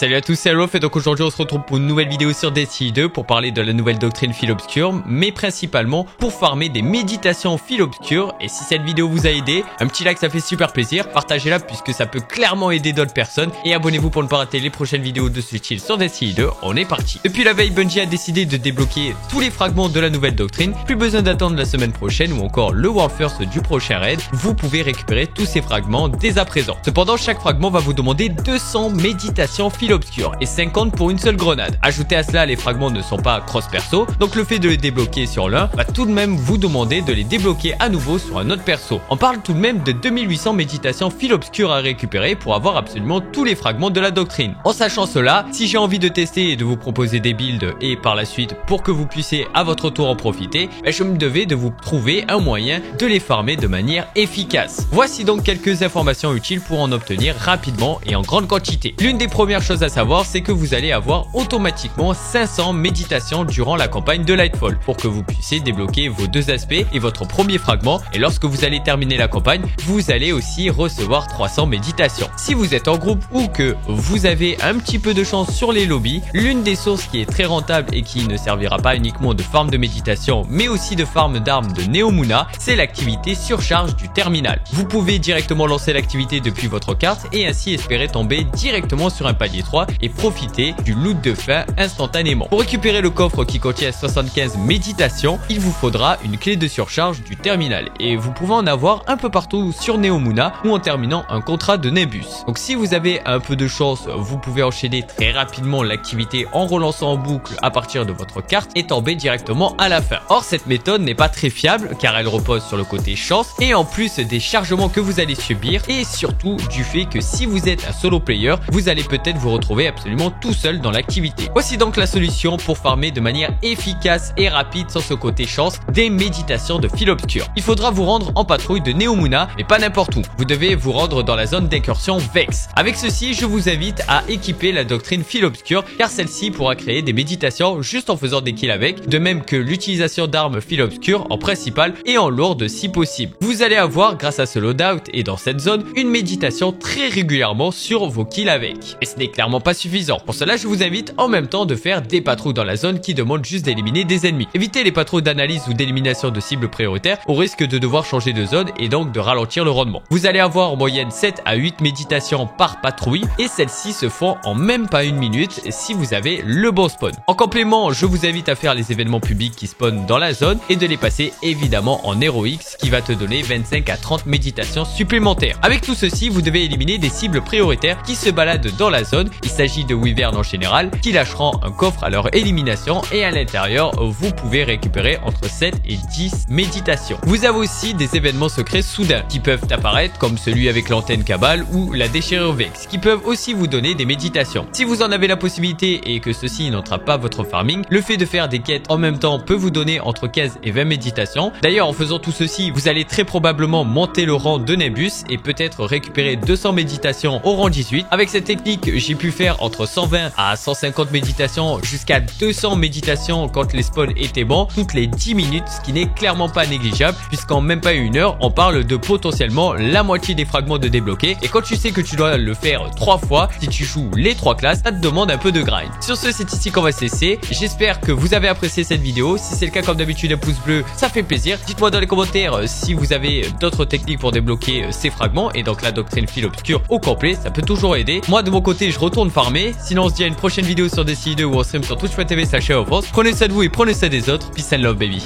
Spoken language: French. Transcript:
Salut à tous, c'est Rolf et donc aujourd'hui on se retrouve pour une nouvelle vidéo sur Destiny 2 pour parler de la nouvelle doctrine fil obscur, mais principalement pour farmer des méditations fil obscur. Et si cette vidéo vous a aidé, un petit like ça fait super plaisir, partagez-la puisque ça peut clairement aider d'autres personnes et abonnez-vous pour ne pas rater les prochaines vidéos de ce style sur Destiny 2, on est parti. Depuis la veille, Bungie a décidé de débloquer tous les fragments de la nouvelle doctrine, plus besoin d'attendre la semaine prochaine ou encore le World First du prochain raid, vous pouvez récupérer tous ces fragments dès à présent. Cependant, chaque fragment va vous demander 200 méditations fil obscur et 50 pour une seule grenade. Ajoutez à cela, les fragments ne sont pas cross perso, donc le fait de les débloquer sur l'un va tout de même vous demander de les débloquer à nouveau sur un autre perso. On parle tout de même de 2800 méditations fil obscur à récupérer pour avoir absolument tous les fragments de la doctrine. En sachant cela, si j'ai envie de tester et de vous proposer des builds et par la suite pour que vous puissiez à votre tour en profiter, je me devais de vous trouver un moyen de les farmer de manière efficace. Voici donc quelques informations utiles pour en obtenir rapidement et en grande quantité. L'une des premières choses à savoir, c'est que vous allez avoir automatiquement 500 méditations durant la campagne de Lightfall pour que vous puissiez débloquer vos deux aspects et votre premier fragment, et lorsque vous allez terminer la campagne, vous allez aussi recevoir 300 méditations. Si vous êtes en groupe ou que vous avez un petit peu de chance sur les lobbies, l'une des sources qui est très rentable et qui ne servira pas uniquement de farm de méditation mais aussi de farm d'armes de Neomuna, c'est l'activité surcharge du terminal. Vous pouvez directement lancer l'activité depuis votre carte et ainsi espérer tomber directement sur un palier 3 et profiter du loot de fin instantanément. Pour récupérer le coffre qui contient 75 méditations, il vous faudra une clé de surcharge du terminal et vous pouvez en avoir un peu partout sur Neomuna ou en terminant un contrat de Nebus. Donc si vous avez un peu de chance, vous pouvez enchaîner très rapidement l'activité en relançant en boucle à partir de votre carte et tomber directement à la fin. Or cette méthode n'est pas très fiable car elle repose sur le côté chance et en plus des chargements que vous allez subir et surtout du fait que si vous êtes un solo player, vous allez peut-être vous retrouver absolument tout seul dans l'activité. Voici donc la solution pour farmer de manière efficace et rapide sans ce côté chance des méditations de fil obscur. Il faudra vous rendre en patrouille de Neomuna mais pas n'importe où. Vous devez vous rendre dans la zone d'incursion Vex. Avec ceci, je vous invite à équiper la doctrine fil obscur car celle-ci pourra créer des méditations juste en faisant des kills avec, de même que l'utilisation d'armes fil obscur en principal et en lourde si possible. Vous allez avoir grâce à ce loadout et dans cette zone une méditation très régulièrement sur vos kills avec. Et ce n'est clairement pas suffisant. Pour cela, je vous invite en même temps de faire des patrouilles dans la zone qui demandent juste d'éliminer des ennemis. Évitez les patrouilles d'analyse ou d'élimination de cibles prioritaires au risque de devoir changer de zone et donc de ralentir le rendement. Vous allez avoir en moyenne 7 à 8 méditations par patrouille et celles-ci se font en même pas une minute si vous avez le bon spawn. En complément, je vous invite à faire les événements publics qui spawnent dans la zone et de les passer évidemment en héroïque, ce qui va te donner 25 à 30 méditations supplémentaires. Avec tout ceci, vous devez éliminer des cibles prioritaires qui se baladent dans la zone. Il s'agit de wyverns en général qui lâcheront un coffre à leur élimination et à l'intérieur, vous pouvez récupérer entre 7 et 10 méditations. Vous avez aussi des événements secrets soudains qui peuvent apparaître comme celui avec l'antenne cabale ou la déchirure Vex qui peuvent aussi vous donner des méditations. Si vous en avez la possibilité et que ceci n'entrave pas votre farming, le fait de faire des quêtes en même temps peut vous donner entre 15 et 20 méditations. D'ailleurs, en faisant tout ceci, vous allez très probablement monter le rang de Nebus et peut-être récupérer 200 méditations au rang 18. Avec cette technique, j'ai pu faire entre 120 à 150 méditations jusqu'à 200 méditations quand les spawns étaient bons toutes les 10 minutes, ce qui n'est clairement pas négligeable puisqu'en même pas une heure, on parle de potentiellement la moitié des fragments de débloquer. Et quand tu sais que tu dois le faire 3 fois, si tu joues les 3 classes, ça te demande un peu de grind. Sur ce, c'est ici qu'on va cesser. J'espère que vous avez apprécié cette vidéo. Si c'est le cas, comme d'habitude, un pouce bleu, ça fait plaisir. Dites-moi dans les commentaires si vous avez d'autres techniques pour débloquer ces fragments et donc la doctrine fil obscur au complet, ça peut toujours aider. Moi de mon côté, je retourne farmer. Sinon, on se dit à une prochaine vidéo sur Destiny 2 ou on stream sur twitch.tv/. Prenez soin de vous et prenez soin des autres. Peace and love, baby.